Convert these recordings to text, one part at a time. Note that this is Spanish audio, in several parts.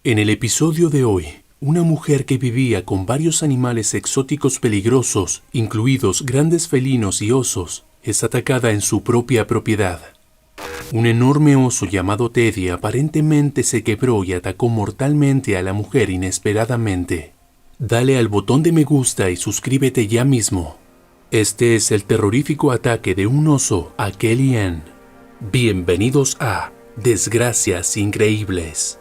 En el episodio de hoy, una mujer que vivía con varios animales exóticos peligrosos, incluidos grandes felinos y osos, es atacada en su propia propiedad. Un enorme oso llamado Teddy aparentemente se quebró y atacó mortalmente a la mujer inesperadamente. Dale al botón de me gusta y suscríbete ya mismo. Este es el terrorífico ataque de un oso a Kellyanne. Bienvenidos a Desgracias Increíbles.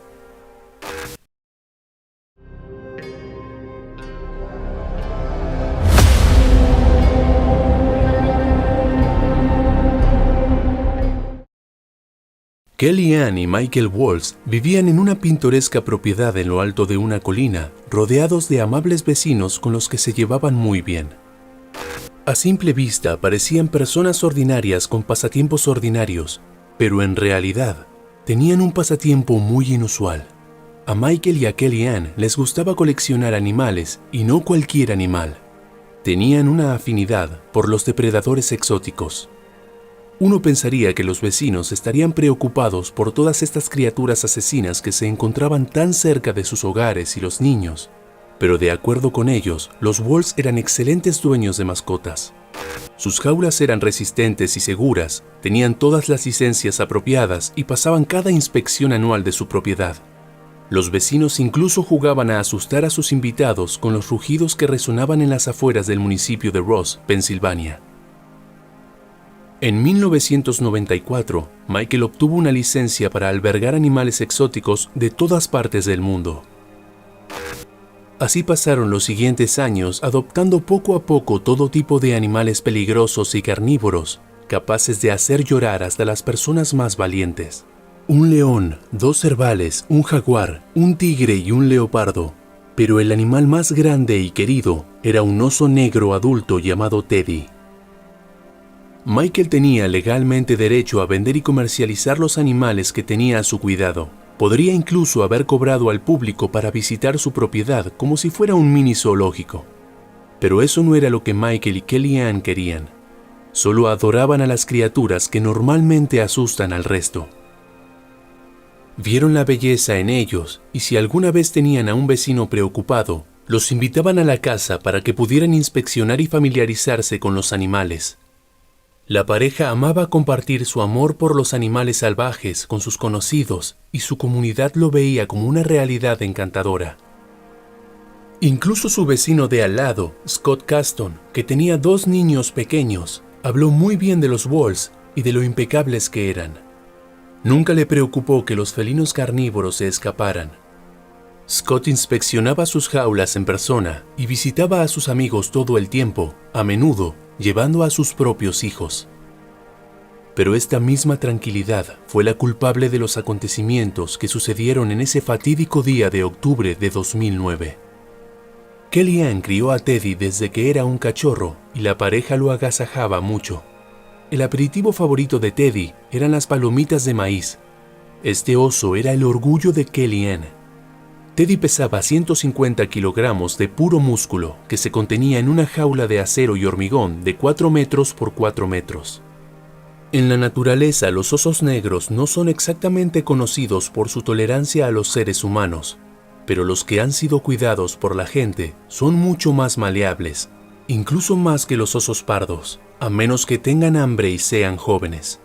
Kellyanne y Michael Walsh vivían en una pintoresca propiedad en lo alto de una colina, rodeados de amables vecinos con los que se llevaban muy bien. A simple vista parecían personas ordinarias con pasatiempos ordinarios, pero en realidad tenían un pasatiempo muy inusual. A Michael y a Kellyanne les gustaba coleccionar animales y no cualquier animal. Tenían una afinidad por los depredadores exóticos. Uno pensaría que los vecinos estarían preocupados por todas estas criaturas asesinas que se encontraban tan cerca de sus hogares y los niños, pero de acuerdo con ellos, los Walsh eran excelentes dueños de mascotas. Sus jaulas eran resistentes y seguras, tenían todas las licencias apropiadas y pasaban cada inspección anual de su propiedad. Los vecinos incluso jugaban a asustar a sus invitados con los rugidos que resonaban en las afueras del municipio de Ross, Pensilvania. En 1994, Michael obtuvo una licencia para albergar animales exóticos de todas partes del mundo. Así pasaron los siguientes años adoptando poco a poco todo tipo de animales peligrosos y carnívoros, capaces de hacer llorar hasta las personas más valientes. Un león, 2 cervales, un jaguar, un tigre y un leopardo. Pero el animal más grande y querido era un oso negro adulto llamado Teddy. Michael tenía legalmente derecho a vender y comercializar los animales que tenía a su cuidado. Podría incluso haber cobrado al público para visitar su propiedad como si fuera un mini zoológico. Pero eso no era lo que Michael y Kellyanne querían. Solo adoraban a las criaturas que normalmente asustan al resto. Vieron la belleza en ellos y si alguna vez tenían a un vecino preocupado, los invitaban a la casa para que pudieran inspeccionar y familiarizarse con los animales. La pareja amaba compartir su amor por los animales salvajes con sus conocidos y su comunidad lo veía como una realidad encantadora. Incluso su vecino de al lado, Scott Caston, que tenía 2 niños pequeños, habló muy bien de los Walsh y de lo impecables que eran. Nunca le preocupó que los felinos carnívoros se escaparan. Scott inspeccionaba sus jaulas en persona y visitaba a sus amigos todo el tiempo, a menudo, llevando a sus propios hijos. Pero esta misma tranquilidad fue la culpable de los acontecimientos que sucedieron en ese fatídico día de octubre de 2009. Kellyanne crió a Teddy desde que era un cachorro y la pareja lo agasajaba mucho. El aperitivo favorito de Teddy eran las palomitas de maíz. Este oso era el orgullo de Kellyanne. Teddy pesaba 150 kilogramos de puro músculo que se contenía en una jaula de acero y hormigón de 4 metros por 4 metros. En la naturaleza, los osos negros no son exactamente conocidos por su tolerancia a los seres humanos, pero los que han sido cuidados por la gente son mucho más maleables, incluso más que los osos pardos, a menos que tengan hambre y sean jóvenes.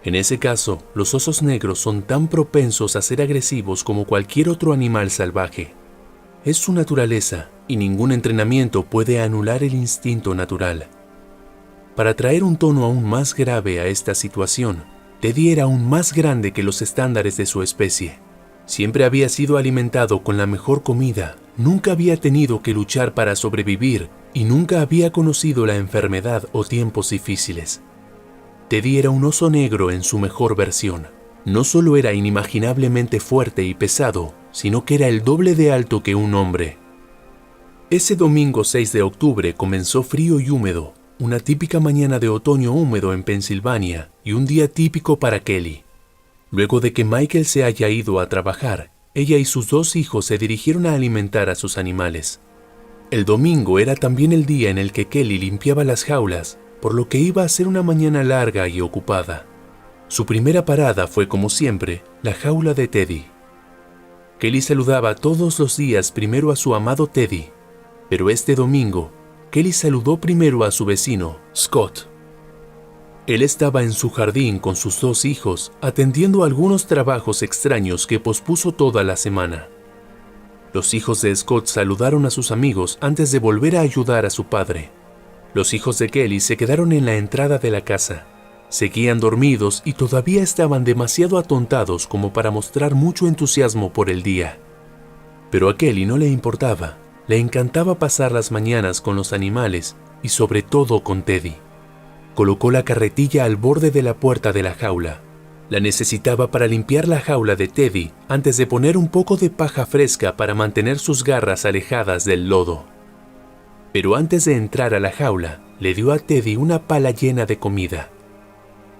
En ese caso, los osos negros son tan propensos a ser agresivos como cualquier otro animal salvaje. Es su naturaleza y ningún entrenamiento puede anular el instinto natural. Para traer un tono aún más grave a esta situación, Teddy era aún más grande que los estándares de su especie. Siempre había sido alimentado con la mejor comida, nunca había tenido que luchar para sobrevivir y nunca había conocido la enfermedad o tiempos difíciles. Teddy era un oso negro en su mejor versión. No solo era inimaginablemente fuerte y pesado, sino que era el doble de alto que un hombre. Ese domingo 6 de octubre comenzó frío y húmedo, una típica mañana de otoño húmedo en Pensilvania y un día típico para Kelly. Luego de que Michael se haya ido a trabajar, ella y sus 2 hijos se dirigieron a alimentar a sus animales. El domingo era también el día en el que Kelly limpiaba las jaulas, por lo que iba a ser una mañana larga y ocupada. Su primera parada fue, como siempre, la jaula de Teddy. Kelly saludaba todos los días primero a su amado Teddy, pero este domingo, Kelly saludó primero a su vecino, Scott. Él estaba en su jardín con sus 2 hijos, atendiendo algunos trabajos extraños que pospuso toda la semana. Los hijos de Scott saludaron a sus amigos antes de volver a ayudar a su padre. Los hijos de Kelly se quedaron en la entrada de la casa. Seguían dormidos y todavía estaban demasiado atontados como para mostrar mucho entusiasmo por el día. Pero a Kelly no le importaba. Le encantaba pasar las mañanas con los animales y sobre todo con Teddy. Colocó la carretilla al borde de la puerta de la jaula. La necesitaba para limpiar la jaula de Teddy antes de poner un poco de paja fresca para mantener sus garras alejadas del lodo. Pero antes de entrar a la jaula, le dio a Teddy una pala llena de comida.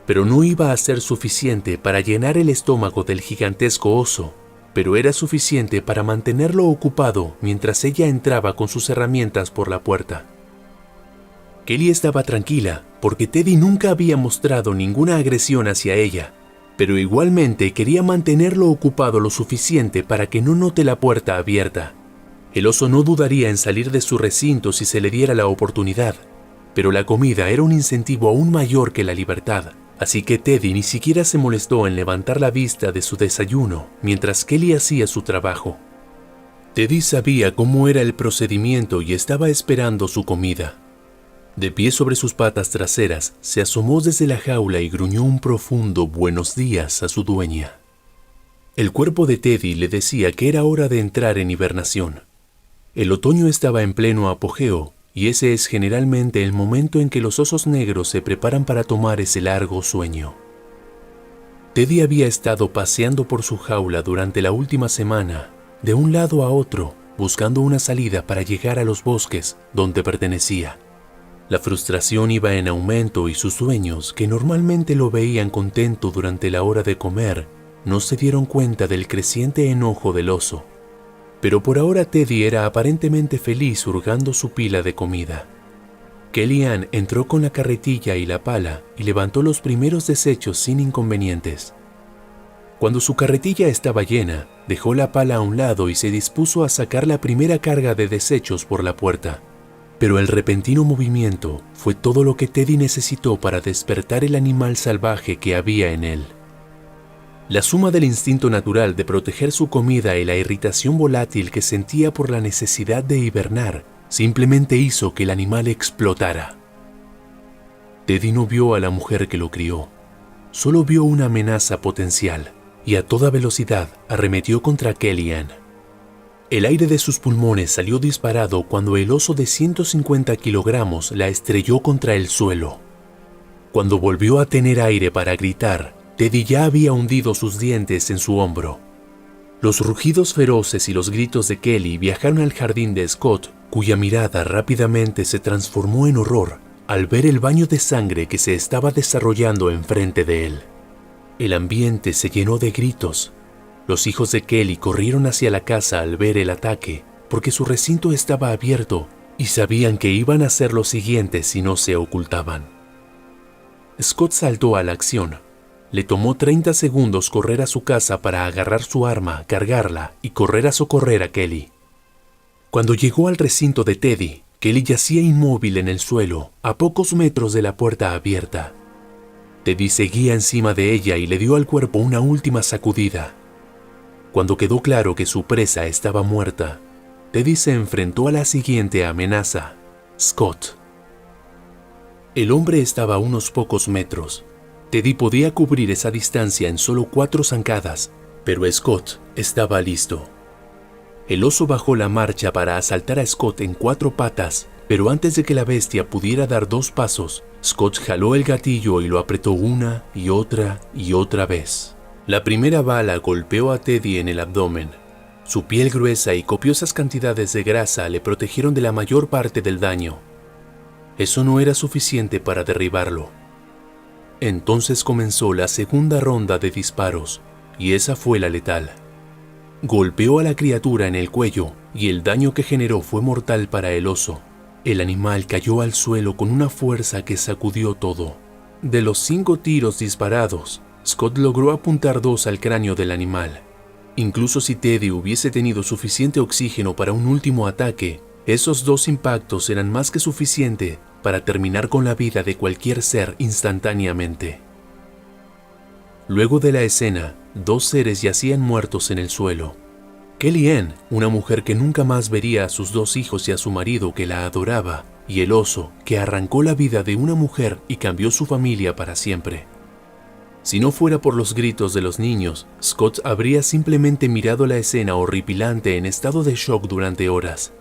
Pero no iba a ser suficiente para llenar el estómago del gigantesco oso, pero era suficiente para mantenerlo ocupado mientras ella entraba con sus herramientas por la puerta. Kelly estaba tranquila porque Teddy nunca había mostrado ninguna agresión hacia ella, pero igualmente quería mantenerlo ocupado lo suficiente para que no note la puerta abierta. El oso no dudaría en salir de su recinto si se le diera la oportunidad, pero la comida era un incentivo aún mayor que la libertad, así que Teddy ni siquiera se molestó en levantar la vista de su desayuno mientras Kelly hacía su trabajo. Teddy sabía cómo era el procedimiento y estaba esperando su comida. De pie sobre sus patas traseras, se asomó desde la jaula y gruñó un profundo buenos días a su dueña. El cuerpo de Teddy le decía que era hora de entrar en hibernación. El otoño estaba en pleno apogeo, y ese es generalmente el momento en que los osos negros se preparan para tomar ese largo sueño. Teddy había estado paseando por su jaula durante la última semana, de un lado a otro, buscando una salida para llegar a los bosques donde pertenecía. La frustración iba en aumento y sus sueños, que normalmente lo veían contento durante la hora de comer, no se dieron cuenta del creciente enojo del oso. Pero por ahora Teddy era aparentemente feliz hurgando su pila de comida. Kellyanne entró con la carretilla y la pala y levantó los primeros desechos sin inconvenientes. Cuando su carretilla estaba llena, dejó la pala a un lado y se dispuso a sacar la primera carga de desechos por la puerta. Pero el repentino movimiento fue todo lo que Teddy necesitó para despertar el animal salvaje que había en él. La suma del instinto natural de proteger su comida y la irritación volátil que sentía por la necesidad de hibernar simplemente hizo que el animal explotara. Teddy no vio a la mujer que lo crió, solo vio una amenaza potencial y a toda velocidad arremetió contra Kellyanne. El aire de sus pulmones salió disparado cuando el oso de 150 kilogramos la estrelló contra el suelo. Cuando volvió a tener aire para gritar, Teddy ya había hundido sus dientes en su hombro. Los rugidos feroces y los gritos de Kelly viajaron al jardín de Scott, cuya mirada rápidamente se transformó en horror al ver el baño de sangre que se estaba desarrollando enfrente de él. El ambiente se llenó de gritos. Los hijos de Kelly corrieron hacia la casa al ver el ataque, porque su recinto estaba abierto y sabían que iban a hacer lo siguiente si no se ocultaban. Scott saltó a la acción. Le tomó 30 segundos correr a su casa para agarrar su arma, cargarla y correr a socorrer a Kelly. Cuando llegó al recinto de Teddy, Kelly yacía inmóvil en el suelo, a pocos metros de la puerta abierta. Teddy seguía encima de ella y le dio al cuerpo una última sacudida. Cuando quedó claro que su presa estaba muerta, Teddy se enfrentó a la siguiente amenaza: Scott. El hombre estaba a unos pocos metros. Teddy podía cubrir esa distancia en solo 4 zancadas, pero Scott estaba listo. El oso bajó la marcha para asaltar a Scott en 4 patas, pero antes de que la bestia pudiera dar 2 pasos, Scott jaló el gatillo y lo apretó una y otra vez. La primera bala golpeó a Teddy en el abdomen. Su piel gruesa y copiosas cantidades de grasa le protegieron de la mayor parte del daño. Eso no era suficiente para derribarlo. Entonces comenzó la segunda ronda de disparos, y esa fue la letal. Golpeó a la criatura en el cuello, y el daño que generó fue mortal para el oso. El animal cayó al suelo con una fuerza que sacudió todo. De los 5 tiros disparados, Scott logró apuntar 2 al cráneo del animal. Incluso si Teddy hubiese tenido suficiente oxígeno para un último ataque, esos 2 impactos eran más que suficiente para terminar con la vida de cualquier ser instantáneamente. Luego de la escena, 2 seres yacían muertos en el suelo. Kellyanne, una mujer que nunca más vería a sus 2 hijos y a su marido que la adoraba, y el oso, que arrancó la vida de una mujer y cambió su familia para siempre. Si no fuera por los gritos de los niños, Scott habría simplemente mirado la escena horripilante en estado de shock durante horas.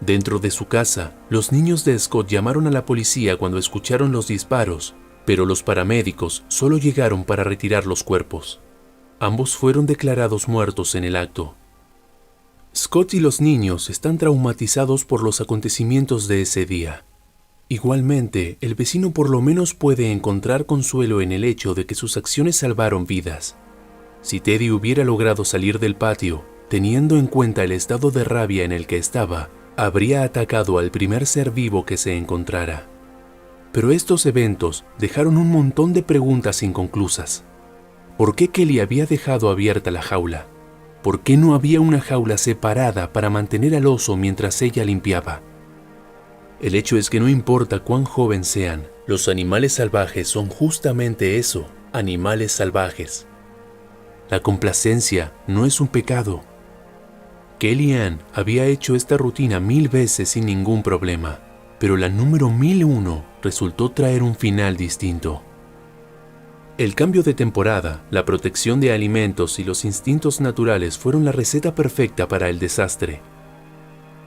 Dentro de su casa, los niños de Scott llamaron a la policía cuando escucharon los disparos, pero los paramédicos solo llegaron para retirar los cuerpos. Ambos fueron declarados muertos en el acto. Scott y los niños están traumatizados por los acontecimientos de ese día. Igualmente, el vecino por lo menos puede encontrar consuelo en el hecho de que sus acciones salvaron vidas. Si Teddy hubiera logrado salir del patio, teniendo en cuenta el estado de rabia en el que estaba, habría atacado al primer ser vivo que se encontrara. Pero estos eventos dejaron un montón de preguntas inconclusas. ¿Por qué Kelly había dejado abierta la jaula? ¿Por qué no había una jaula separada para mantener al oso mientras ella limpiaba? El hecho es que no importa cuán joven sean, los animales salvajes son justamente eso, animales salvajes. La complacencia no es un pecado. Kellyanne había hecho esta rutina 1000 veces sin ningún problema, pero la número 1001 resultó traer un final distinto. El cambio de temporada, la protección de alimentos y los instintos naturales fueron la receta perfecta para el desastre.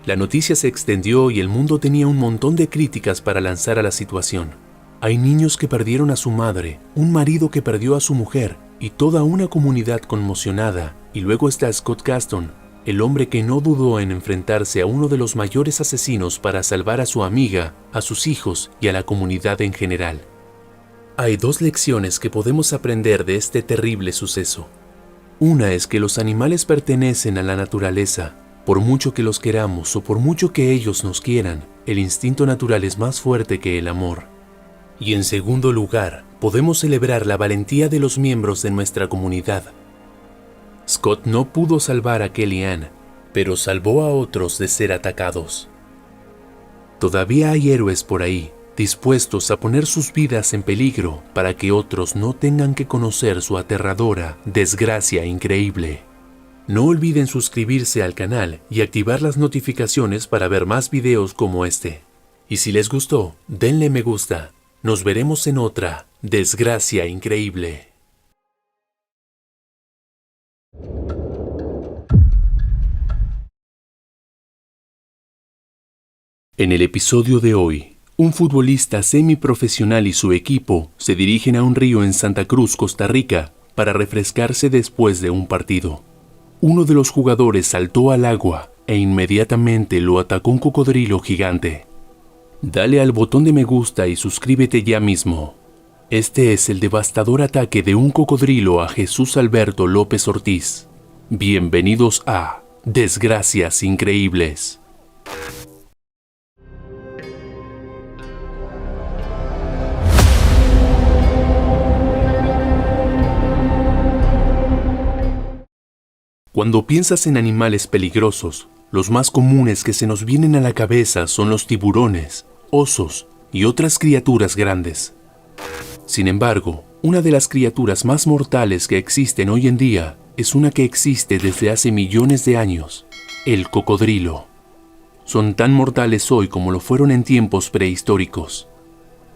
La noticia se extendió y el mundo tenía un montón de críticas para lanzar a la situación. Hay niños que perdieron a su madre, un marido que perdió a su mujer y toda una comunidad conmocionada, y luego está Scott Gaston, el hombre que no dudó en enfrentarse a uno de los mayores asesinos para salvar a su amiga, a sus hijos y a la comunidad en general. Hay 2 lecciones que podemos aprender de este terrible suceso. Una es que los animales pertenecen a la naturaleza. Por mucho que los queramos o por mucho que ellos nos quieran, el instinto natural es más fuerte que el amor. Y en segundo lugar, podemos celebrar la valentía de los miembros de nuestra comunidad. Scott no pudo salvar a Kellyanne, pero salvó a otros de ser atacados. Todavía hay héroes por ahí, dispuestos a poner sus vidas en peligro para que otros no tengan que conocer su aterradora desgracia increíble. No olviden suscribirse al canal y activar las notificaciones para ver más videos como este. Y si les gustó, denle me gusta. Nos veremos en otra desgracia increíble. En el episodio de hoy, un futbolista semiprofesional y su equipo se dirigen a un río en Santa Cruz, Costa Rica, para refrescarse después de un partido. Uno de los jugadores saltó al agua e inmediatamente lo atacó un cocodrilo gigante. Dale al botón de me gusta y suscríbete ya mismo. Este es el devastador ataque de un cocodrilo a Jesús Alberto López Ortiz. Bienvenidos a Desgracias Increíbles. Cuando piensas en animales peligrosos, los más comunes que se nos vienen a la cabeza son los tiburones, osos y otras criaturas grandes. Sin embargo, una de las criaturas más mortales que existen hoy en día es una que existe desde hace millones de años, el cocodrilo. Son tan mortales hoy como lo fueron en tiempos prehistóricos.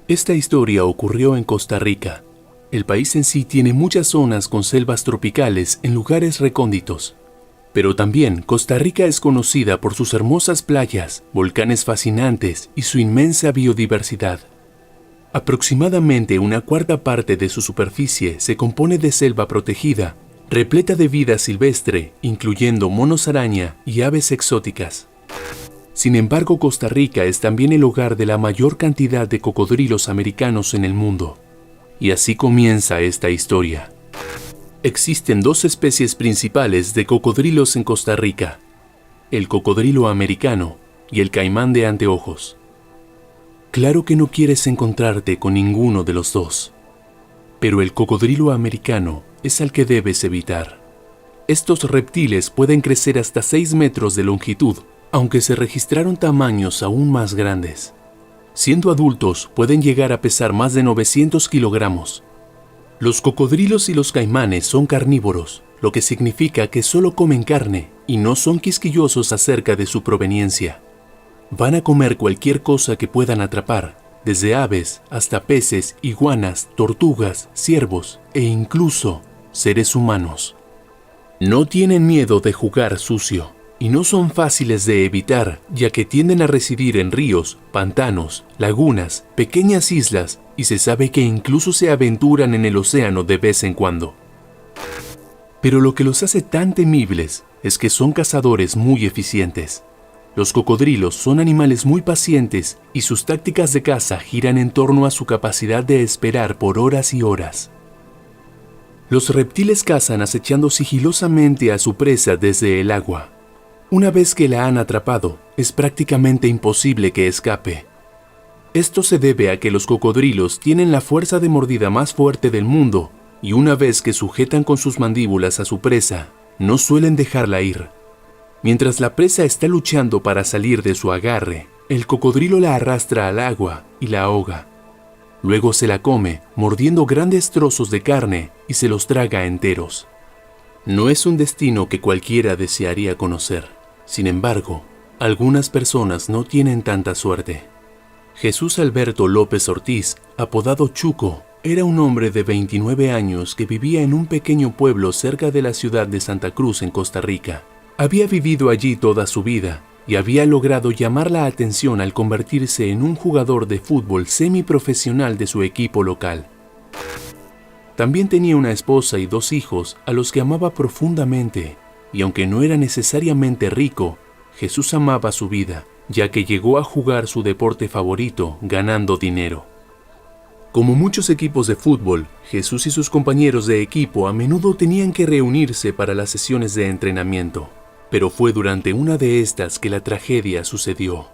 Esta historia ocurrió en Costa Rica. El país en sí tiene muchas zonas con selvas tropicales en lugares recónditos. Pero también Costa Rica es conocida por sus hermosas playas, volcanes fascinantes y su inmensa biodiversidad. Aproximadamente una cuarta parte de su superficie se compone de selva protegida, repleta de vida silvestre, incluyendo monos araña y aves exóticas. Sin embargo, Costa Rica es también el hogar de la mayor cantidad de cocodrilos americanos en el mundo. Y así comienza esta historia. Existen 2 especies principales de cocodrilos en Costa Rica: el cocodrilo americano y el caimán de anteojos. Claro que no quieres encontrarte con ninguno de los 2, pero el cocodrilo americano es al que debes evitar. Estos reptiles pueden crecer hasta 6 metros de longitud, aunque se registraron tamaños aún más grandes. Siendo adultos, pueden llegar a pesar más de 900 kilogramos. Los cocodrilos y los caimanes son carnívoros, lo que significa que solo comen carne y no son quisquillosos acerca de su proveniencia. Van a comer cualquier cosa que puedan atrapar, desde aves hasta peces, iguanas, tortugas, ciervos e incluso seres humanos. No tienen miedo de jugar sucio y no son fáciles de evitar, ya que tienden a residir en ríos, pantanos, lagunas, pequeñas islas y se sabe que incluso se aventuran en el océano de vez en cuando. Pero lo que los hace tan temibles es que son cazadores muy eficientes. Los cocodrilos son animales muy pacientes y sus tácticas de caza giran en torno a su capacidad de esperar por horas y horas. Los reptiles cazan acechando sigilosamente a su presa desde el agua. Una vez que la han atrapado, es prácticamente imposible que escape. Esto se debe a que los cocodrilos tienen la fuerza de mordida más fuerte del mundo y una vez que sujetan con sus mandíbulas a su presa, no suelen dejarla ir. Mientras la presa está luchando para salir de su agarre, el cocodrilo la arrastra al agua y la ahoga. Luego se la come, mordiendo grandes trozos de carne y se los traga enteros. No es un destino que cualquiera desearía conocer. Sin embargo, algunas personas no tienen tanta suerte. Jesús Alberto López Ortiz, apodado Chuco, era un hombre de 29 años que vivía en un pequeño pueblo cerca de la ciudad de Santa Cruz, en Costa Rica. Había vivido allí toda su vida y había logrado llamar la atención al convertirse en un jugador de fútbol semiprofesional de su equipo local. También tenía una esposa y 2 hijos a los que amaba profundamente, y aunque no era necesariamente rico, Jesús amaba su vida, ya que llegó a jugar su deporte favorito ganando dinero. Como muchos equipos de fútbol, Jesús y sus compañeros de equipo a menudo tenían que reunirse para las sesiones de entrenamiento, pero fue durante una de estas que la tragedia sucedió.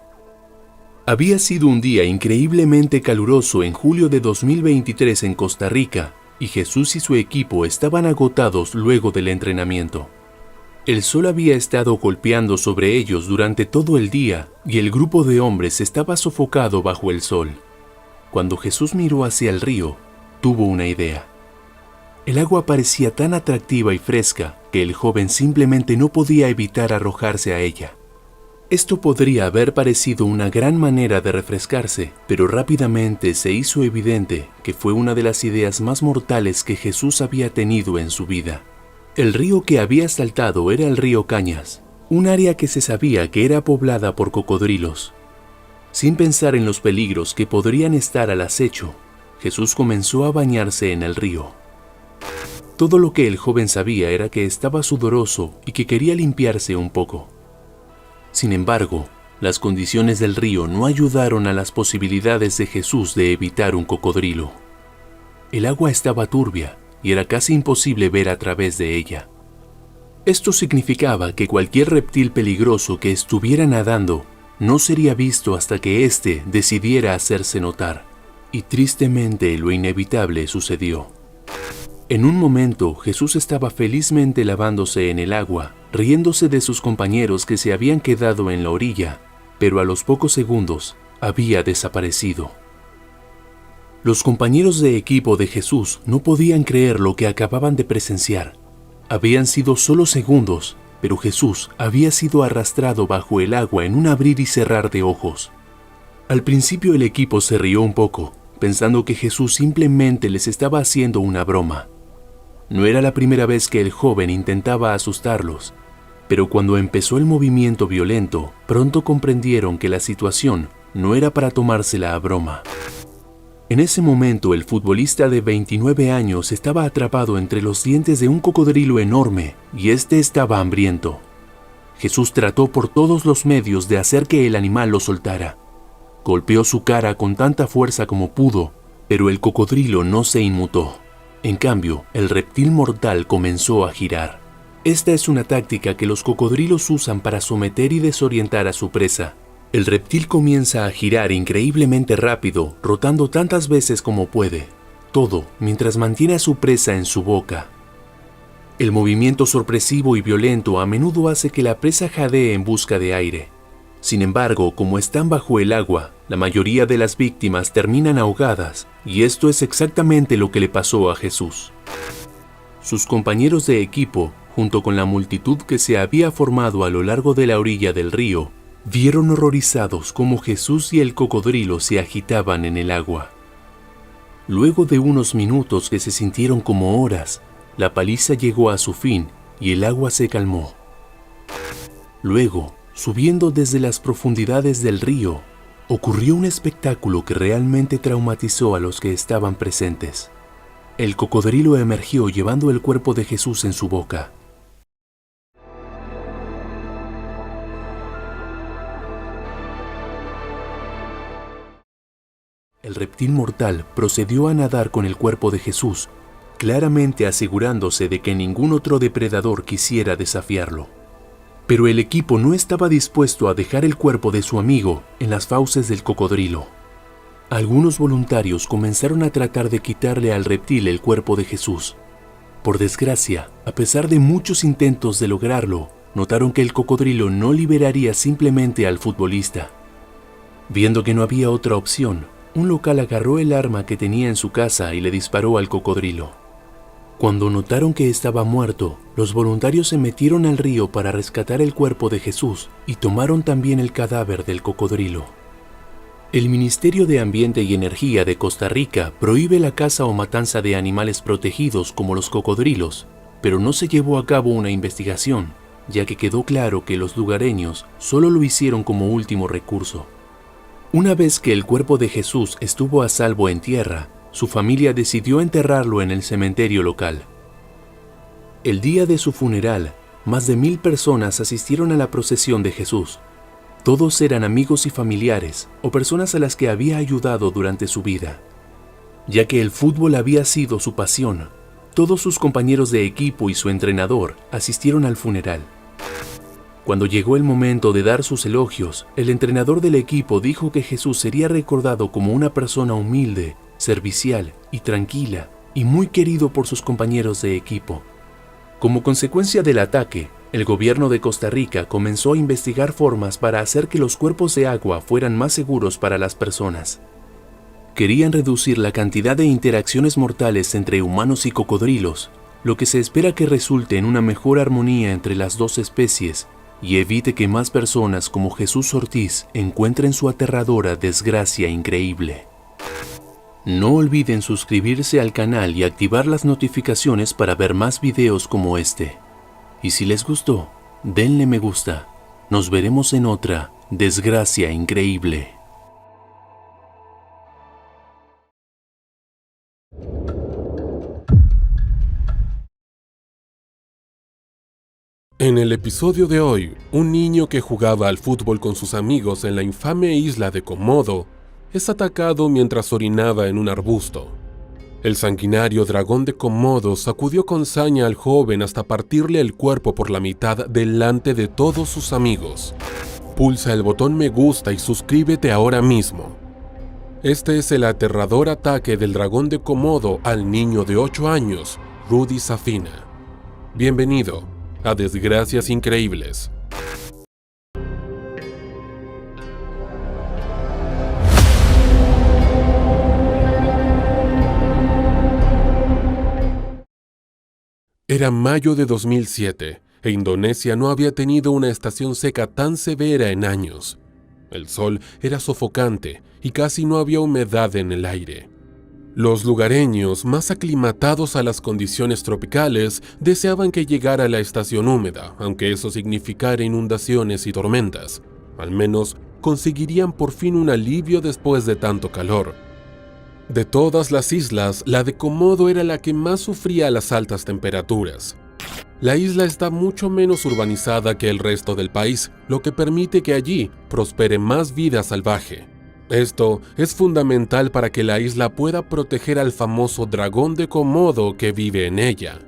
Había sido un día increíblemente caluroso en julio de 2023 en Costa Rica, y Jesús y su equipo estaban agotados luego del entrenamiento. El sol había estado golpeando sobre ellos durante todo el día y el grupo de hombres estaba sofocado bajo el sol. Cuando Jesús miró hacia el río, tuvo una idea. El agua parecía tan atractiva y fresca que el joven simplemente no podía evitar arrojarse a ella. Esto podría haber parecido una gran manera de refrescarse, pero rápidamente se hizo evidente que fue una de las ideas más mortales que Jesús había tenido en su vida. El río que había saltado era el río Cañas, un área que se sabía que era poblada por cocodrilos. Sin pensar en los peligros que podrían estar al acecho, Jesús comenzó a bañarse en el río. Todo lo que el joven sabía era que estaba sudoroso y que quería limpiarse un poco. Sin embargo, las condiciones del río no ayudaron a las posibilidades de Jesús de evitar un cocodrilo. El agua estaba turbia y era casi imposible ver a través de ella. Esto significaba que cualquier reptil peligroso que estuviera nadando no sería visto hasta que éste decidiera hacerse notar, y tristemente lo inevitable sucedió. En un momento, Jesús estaba felizmente lavándose en el agua, riéndose de sus compañeros que se habían quedado en la orilla, pero a los pocos segundos había desaparecido. Los compañeros de equipo de Jesús no podían creer lo que acababan de presenciar. Habían sido solo segundos, pero Jesús había sido arrastrado bajo el agua en un abrir y cerrar de ojos. Al principio el equipo se rió un poco, pensando que Jesús simplemente les estaba haciendo una broma. No era la primera vez que el joven intentaba asustarlos, pero cuando empezó el movimiento violento, pronto comprendieron que la situación no era para tomársela a broma. En ese momento, el futbolista de 29 años estaba atrapado entre los dientes de un cocodrilo enorme y este estaba hambriento. Jesús trató por todos los medios de hacer que el animal lo soltara. Golpeó su cara con tanta fuerza como pudo, pero el cocodrilo no se inmutó. En cambio, el reptil mortal comenzó a girar. Esta es una táctica que los cocodrilos usan para someter y desorientar a su presa. El reptil comienza a girar increíblemente rápido, rotando tantas veces como puede, todo mientras mantiene a su presa en su boca. El movimiento sorpresivo y violento a menudo hace que la presa jadee en busca de aire. Sin embargo, como están bajo el agua, la mayoría de las víctimas terminan ahogadas, y esto es exactamente lo que le pasó a Jesús. Sus compañeros de equipo, junto con la multitud que se había formado a lo largo de la orilla del río, vieron horrorizados cómo Jesús y el cocodrilo se agitaban en el agua. Luego de unos minutos que se sintieron como horas, la paliza llegó a su fin y el agua se calmó. Luego, subiendo desde las profundidades del río, ocurrió un espectáculo que realmente traumatizó a los que estaban presentes. El cocodrilo emergió llevando el cuerpo de Jesús en su boca. El reptil mortal procedió a nadar con el cuerpo de Jesús, claramente asegurándose de que ningún otro depredador quisiera desafiarlo. Pero el equipo no estaba dispuesto a dejar el cuerpo de su amigo en las fauces del cocodrilo. Algunos voluntarios comenzaron a tratar de quitarle al reptil el cuerpo de Jesús. Por desgracia, a pesar de muchos intentos de lograrlo, notaron que el cocodrilo no liberaría simplemente al futbolista. Viendo que no había otra opción, un local agarró el arma que tenía en su casa y le disparó al cocodrilo. Cuando notaron que estaba muerto, los voluntarios se metieron al río para rescatar el cuerpo de Jesús y tomaron también el cadáver del cocodrilo. El Ministerio de Ambiente y Energía de Costa Rica prohíbe la caza o matanza de animales protegidos como los cocodrilos, pero no se llevó a cabo una investigación, ya que quedó claro que los lugareños solo lo hicieron como último recurso. Una vez que el cuerpo de Jesús estuvo a salvo en tierra, su familia decidió enterrarlo en el cementerio local. El día de su funeral, más de 1000 personas asistieron a la procesión de Jesús. Todos eran amigos y familiares o personas a las que había ayudado durante su vida. Ya que el fútbol había sido su pasión, todos sus compañeros de equipo y su entrenador asistieron al funeral. Cuando llegó el momento de dar sus elogios, el entrenador del equipo dijo que Jesús sería recordado como una persona humilde, servicial y tranquila, y muy querido por sus compañeros de equipo. Como consecuencia del ataque, el gobierno de Costa Rica comenzó a investigar formas para hacer que los cuerpos de agua fueran más seguros para las personas. Querían reducir la cantidad de interacciones mortales entre humanos y cocodrilos, lo que se espera que resulte en una mejor armonía entre las dos especies y evite que más personas como Jesús Ortiz encuentren su aterradora desgracia increíble. No olviden suscribirse al canal y activar las notificaciones para ver más videos como este. Y si les gustó, denle me gusta. Nos veremos en otra desgracia increíble. En el episodio de hoy, un niño que jugaba al fútbol con sus amigos en la infame isla de Komodo es atacado mientras orinaba en un arbusto. El sanguinario dragón de Komodo sacudió con saña al joven hasta partirle el cuerpo por la mitad delante de todos sus amigos. Pulsa el botón me gusta y suscríbete ahora mismo. Este es el aterrador ataque del dragón de Komodo al niño de 8 años, Rudy Safina. Bienvenido a Desgracias Increíbles. Era mayo de 2007 e Indonesia no había tenido una estación seca tan severa en años. El sol era sofocante y casi no había humedad en el aire. Los lugareños, más aclimatados a las condiciones tropicales, deseaban que llegara la estación húmeda, aunque eso significara inundaciones y tormentas. Al menos conseguirían por fin un alivio después de tanto calor. De todas las islas, la de Komodo era la que más sufría las altas temperaturas. La isla está mucho menos urbanizada que el resto del país, lo que permite que allí prospere más vida salvaje. Esto es fundamental para que la isla pueda proteger al famoso dragón de Komodo que vive en ella.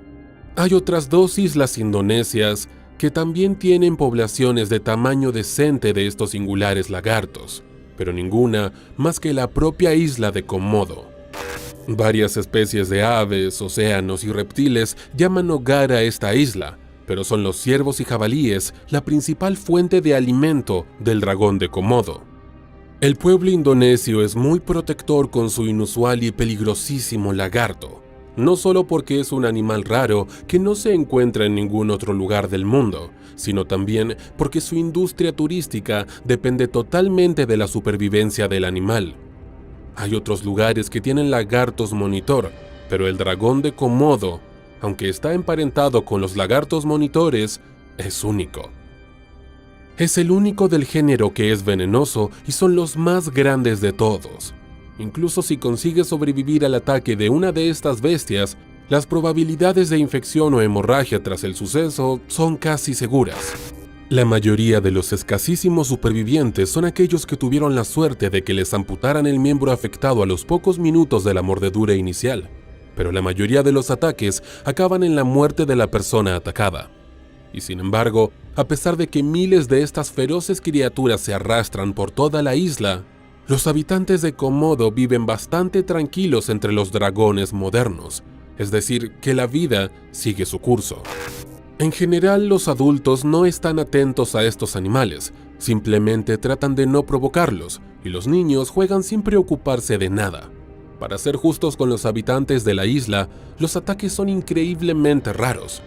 Hay otras 2 islas indonesias que también tienen poblaciones de tamaño decente de estos singulares lagartos, pero ninguna más que la propia isla de Komodo. Varias especies de aves, océanos y reptiles llaman hogar a esta isla, pero son los ciervos y jabalíes la principal fuente de alimento del dragón de Komodo. El pueblo indonesio es muy protector con su inusual y peligrosísimo lagarto, no solo porque es un animal raro que no se encuentra en ningún otro lugar del mundo, sino también porque su industria turística depende totalmente de la supervivencia del animal. Hay otros lugares que tienen lagartos monitor, pero el dragón de Komodo, aunque está emparentado con los lagartos monitores, es único. Es el único del género que es venenoso y son los más grandes de todos. Incluso si consigues sobrevivir al ataque de una de estas bestias, las probabilidades de infección o hemorragia tras el suceso son casi seguras. La mayoría de los escasísimos supervivientes son aquellos que tuvieron la suerte de que les amputaran el miembro afectado a los pocos minutos de la mordedura inicial, pero la mayoría de los ataques acaban en la muerte de la persona atacada. Y sin embargo, a pesar de que miles de estas feroces criaturas se arrastran por toda la isla, los habitantes de Komodo viven bastante tranquilos entre los dragones modernos, es decir, que la vida sigue su curso. En general, los adultos no están atentos a estos animales, simplemente tratan de no provocarlos, y los niños juegan sin preocuparse de nada. Para ser justos con los habitantes de la isla, los ataques son increíblemente raros.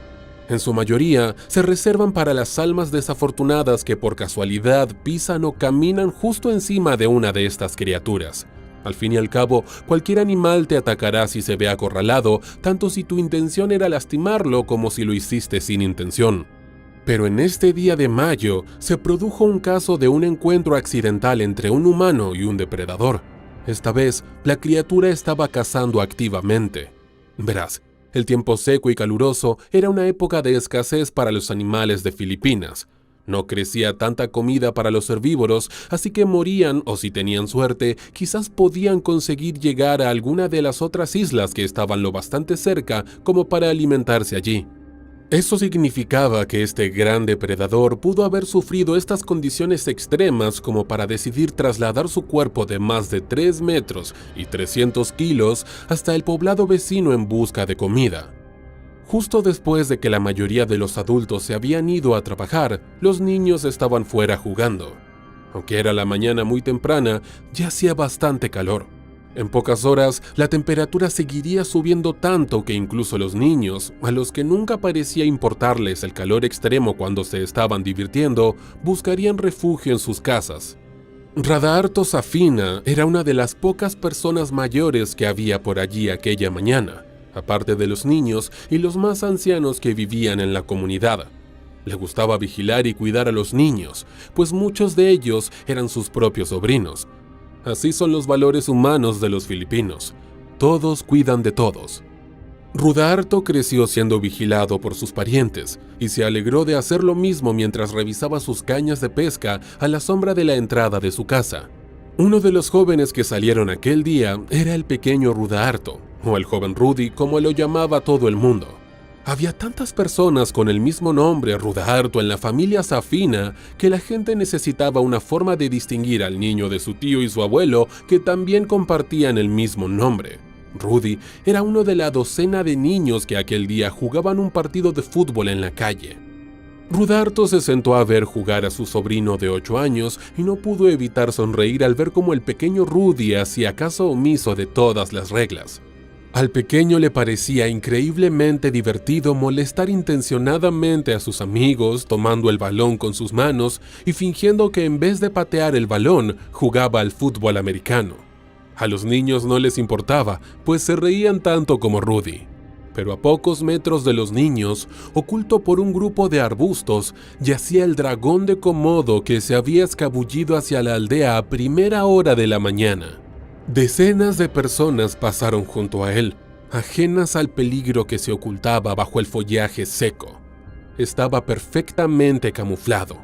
En su mayoría, se reservan para las almas desafortunadas que por casualidad pisan o caminan justo encima de una de estas criaturas. Al fin y al cabo, cualquier animal te atacará si se ve acorralado, tanto si tu intención era lastimarlo como si lo hiciste sin intención. Pero en este día de mayo, se produjo un caso de un encuentro accidental entre un humano y un depredador. Esta vez, la criatura estaba cazando activamente. Verás, el tiempo seco y caluroso era una época de escasez para los animales de Filipinas. No crecía tanta comida para los herbívoros, así que morían o si tenían suerte, quizás podían conseguir llegar a alguna de las otras islas que estaban lo bastante cerca como para alimentarse allí. Eso significaba que este gran depredador pudo haber sufrido estas condiciones extremas como para decidir trasladar su cuerpo de más de 3 metros y 300 kilos hasta el poblado vecino en busca de comida. Justo después de que la mayoría de los adultos se habían ido a trabajar, los niños estaban fuera jugando. Aunque era la mañana muy temprana, ya hacía bastante calor. En pocas horas, la temperatura seguiría subiendo tanto que incluso los niños, a los que nunca parecía importarles el calor extremo cuando se estaban divirtiendo, buscarían refugio en sus casas. Radaarto Safina era una de las pocas personas mayores que había por allí aquella mañana, aparte de los niños y los más ancianos que vivían en la comunidad. Le gustaba vigilar y cuidar a los niños, pues muchos de ellos eran sus propios sobrinos. Así son los valores humanos de los filipinos. Todos cuidan de todos. Radaarto creció siendo vigilado por sus parientes y se alegró de hacer lo mismo mientras revisaba sus cañas de pesca a la sombra de la entrada de su casa. Uno de los jóvenes que salieron aquel día era el pequeño Radaarto, o el joven Rudy como lo llamaba todo el mundo. Había tantas personas con el mismo nombre Radaarto en la familia Safina que la gente necesitaba una forma de distinguir al niño de su tío y su abuelo que también compartían el mismo nombre. Rudy era uno de la docena de niños que aquel día jugaban un partido de fútbol en la calle. Radaarto se sentó a ver jugar a su sobrino de 8 años y no pudo evitar sonreír al ver cómo el pequeño Rudy hacía caso omiso de todas las reglas. Al pequeño le parecía increíblemente divertido molestar intencionadamente a sus amigos tomando el balón con sus manos y fingiendo que en vez de patear el balón jugaba al fútbol americano. A los niños no les importaba, pues se reían tanto como Rudy. Pero a pocos metros de los niños, oculto por un grupo de arbustos, yacía el dragón de Komodo que se había escabullido hacia la aldea a primera hora de la mañana. Decenas de personas pasaron junto a él, ajenas al peligro que se ocultaba bajo el follaje seco. Estaba perfectamente camuflado.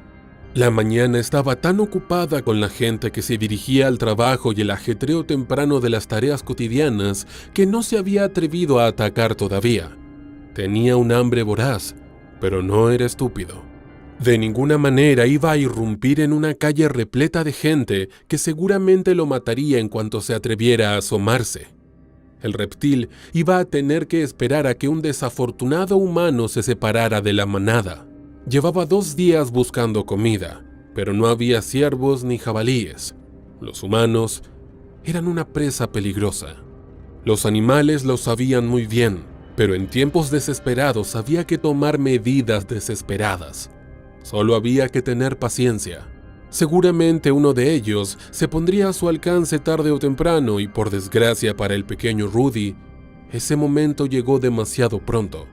La mañana estaba tan ocupada con la gente que se dirigía al trabajo y el ajetreo temprano de las tareas cotidianas que no se había atrevido a atacar todavía. Tenía un hambre voraz, pero no era estúpido. De ninguna manera iba a irrumpir en una calle repleta de gente que seguramente lo mataría en cuanto se atreviera a asomarse. El reptil iba a tener que esperar a que un desafortunado humano se separara de la manada. Llevaba 2 días buscando comida, pero no había ciervos ni jabalíes. Los humanos eran una presa peligrosa. Los animales lo sabían muy bien, pero en tiempos desesperados había que tomar medidas desesperadas. Solo había que tener paciencia. Seguramente uno de ellos se pondría a su alcance tarde o temprano y, por desgracia para el pequeño Rudy, ese momento llegó demasiado pronto.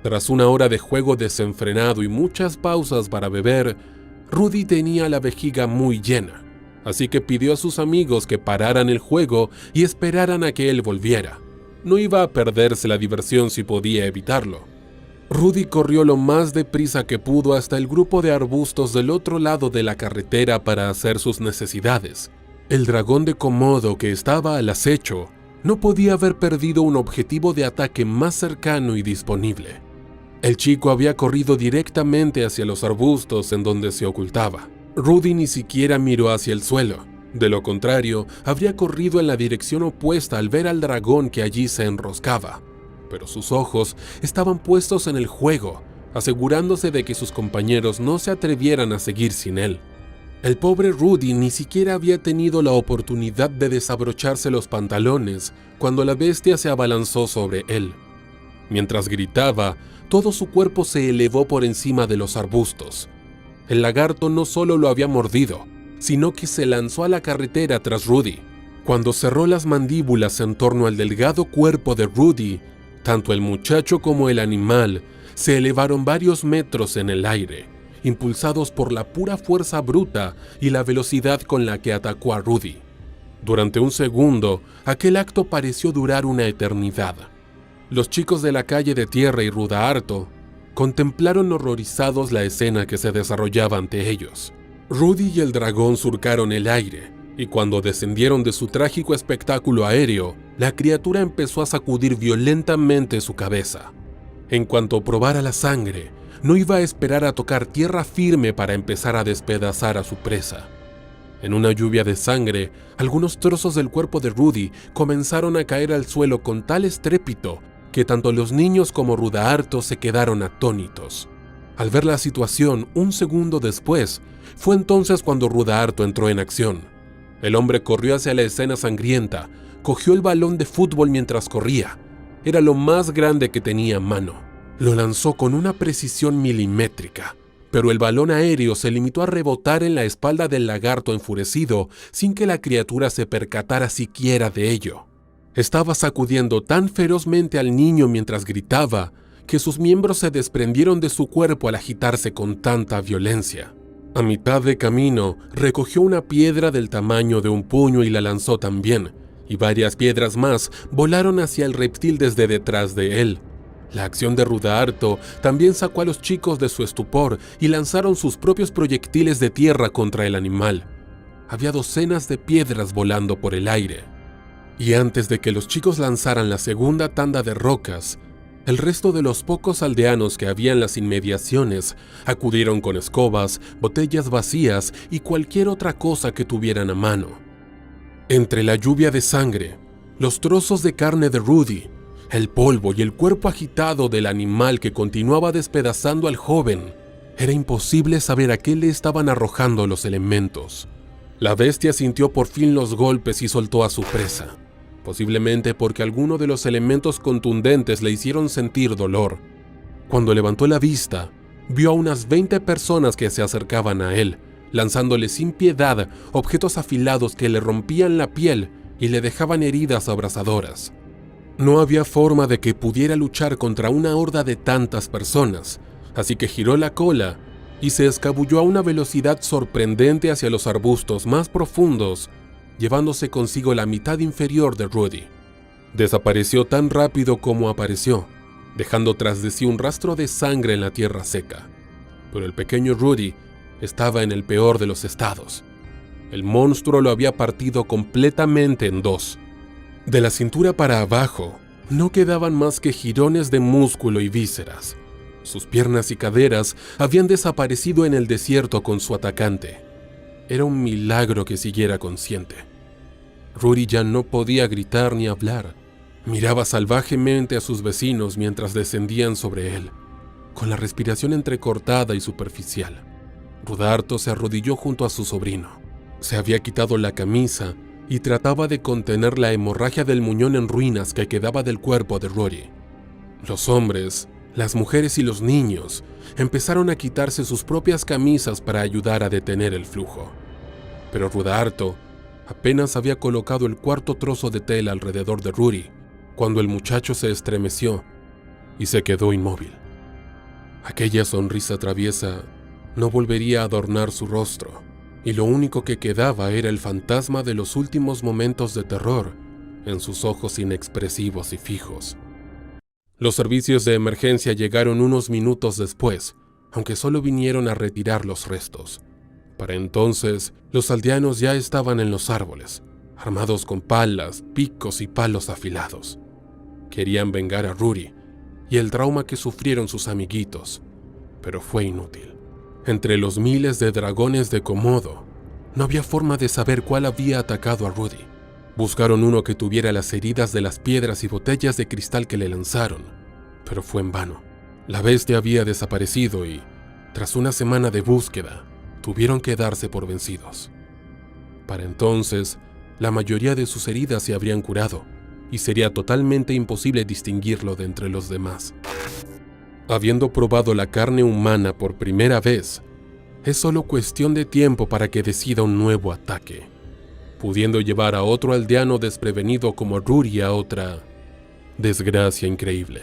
Tras una hora de juego desenfrenado y muchas pausas para beber, Rudy tenía la vejiga muy llena, así que pidió a sus amigos que pararan el juego y esperaran a que él volviera. No iba a perderse la diversión si podía evitarlo. Rudy corrió lo más deprisa que pudo hasta el grupo de arbustos del otro lado de la carretera para hacer sus necesidades. El dragón de Komodo, que estaba al acecho, no podía haber perdido un objetivo de ataque más cercano y disponible. El chico había corrido directamente hacia los arbustos en donde se ocultaba. Rudy ni siquiera miró hacia el suelo. De lo contrario, habría corrido en la dirección opuesta al ver al dragón que allí se enroscaba. Pero sus ojos estaban puestos en el juego, asegurándose de que sus compañeros no se atrevieran a seguir sin él. El pobre Rudy ni siquiera había tenido la oportunidad de desabrocharse los pantalones cuando la bestia se abalanzó sobre él. Mientras gritaba, todo su cuerpo se elevó por encima de los arbustos. El lagarto no solo lo había mordido, sino que se lanzó a la carretera tras Rudy. Cuando cerró las mandíbulas en torno al delgado cuerpo de Rudy, tanto el muchacho como el animal se elevaron varios metros en el aire, impulsados por la pura fuerza bruta y la velocidad con la que atacó a Rudy. Durante un segundo, aquel acto pareció durar una eternidad. Los chicos de la calle de tierra y Rudaarto contemplaron horrorizados la escena que se desarrollaba ante ellos. Rudy y el dragón surcaron el aire, y cuando descendieron de su trágico espectáculo aéreo, la criatura empezó a sacudir violentamente su cabeza. En cuanto probara la sangre, no iba a esperar a tocar tierra firme para empezar a despedazar a su presa. En una lluvia de sangre, algunos trozos del cuerpo de Rudy comenzaron a caer al suelo con tal estrépito que tanto los niños como Rudaarto se quedaron atónitos. Al ver la situación, un segundo después, fue entonces cuando Rudaarto entró en acción. El hombre corrió hacia la escena sangrienta, cogió el balón de fútbol mientras corría. Era lo más grande que tenía en mano. Lo lanzó con una precisión milimétrica, pero el balón aéreo se limitó a rebotar en la espalda del lagarto enfurecido sin que la criatura se percatara siquiera de ello. Estaba sacudiendo tan ferozmente al niño mientras gritaba que sus miembros se desprendieron de su cuerpo al agitarse con tanta violencia. A mitad de camino, recogió una piedra del tamaño de un puño y la lanzó también, y varias piedras más volaron hacia el reptil desde detrás de él. La acción de Rudaarto también sacó a los chicos de su estupor y lanzaron sus propios proyectiles de tierra contra el animal. Había docenas de piedras volando por el aire. Y antes de que los chicos lanzaran la segunda tanda de rocas, el resto de los pocos aldeanos que había en las inmediaciones acudieron con escobas, botellas vacías y cualquier otra cosa que tuvieran a mano. Entre la lluvia de sangre, los trozos de carne de Rudy, el polvo y el cuerpo agitado del animal que continuaba despedazando al joven, era imposible saber a qué le estaban arrojando los elementos. La bestia sintió por fin los golpes y soltó a su presa. Posiblemente porque alguno de los elementos contundentes le hicieron sentir dolor. Cuando levantó la vista, vio a unas 20 personas que se acercaban a él, lanzándole sin piedad objetos afilados que le rompían la piel y le dejaban heridas abrasadoras. No había forma de que pudiera luchar contra una horda de tantas personas, así que giró la cola y se escabulló a una velocidad sorprendente hacia los arbustos más profundos, llevándose consigo la mitad inferior de Rudy. Desapareció tan rápido como apareció, dejando tras de sí un rastro de sangre en la tierra seca. Pero el pequeño Rudy estaba en el peor de los estados. El monstruo lo había partido completamente en dos. De la cintura para abajo, no quedaban más que jirones de músculo y vísceras. Sus piernas y caderas habían desaparecido en el desierto con su atacante. Era un milagro que siguiera consciente. Rudy ya no podía gritar ni hablar. Miraba salvajemente a sus vecinos mientras descendían sobre él, con la respiración entrecortada y superficial. Rudarto se arrodilló junto a su sobrino. Se había quitado la camisa y trataba de contener la hemorragia del muñón en ruinas que quedaba del cuerpo de Rory. Los hombres, las mujeres y los niños empezaron a quitarse sus propias camisas para ayudar a detener el flujo. Pero Rudarto apenas había colocado el cuarto trozo de tela alrededor de Rory cuando el muchacho se estremeció y se quedó inmóvil. Aquella sonrisa traviesa no volvería a adornar su rostro, y lo único que quedaba era el fantasma de los últimos momentos de terror en sus ojos inexpresivos y fijos. Los servicios de emergencia llegaron unos minutos después, aunque solo vinieron a retirar los restos. Para entonces, los aldeanos ya estaban en los árboles, armados con palas, picos y palos afilados. Querían vengar a Rory y el trauma que sufrieron sus amiguitos, pero fue inútil. Entre los miles de dragones de Komodo, no había forma de saber cuál había atacado a Rudy. Buscaron uno que tuviera las heridas de las piedras y botellas de cristal que le lanzaron, pero fue en vano. La bestia había desaparecido y, tras una semana de búsqueda, tuvieron que darse por vencidos. Para entonces, la mayoría de sus heridas se habrían curado, y sería totalmente imposible distinguirlo de entre los demás. Habiendo probado la carne humana por primera vez, es solo cuestión de tiempo para que decida un nuevo ataque, pudiendo llevar a otro aldeano desprevenido como Rory a otra desgracia increíble.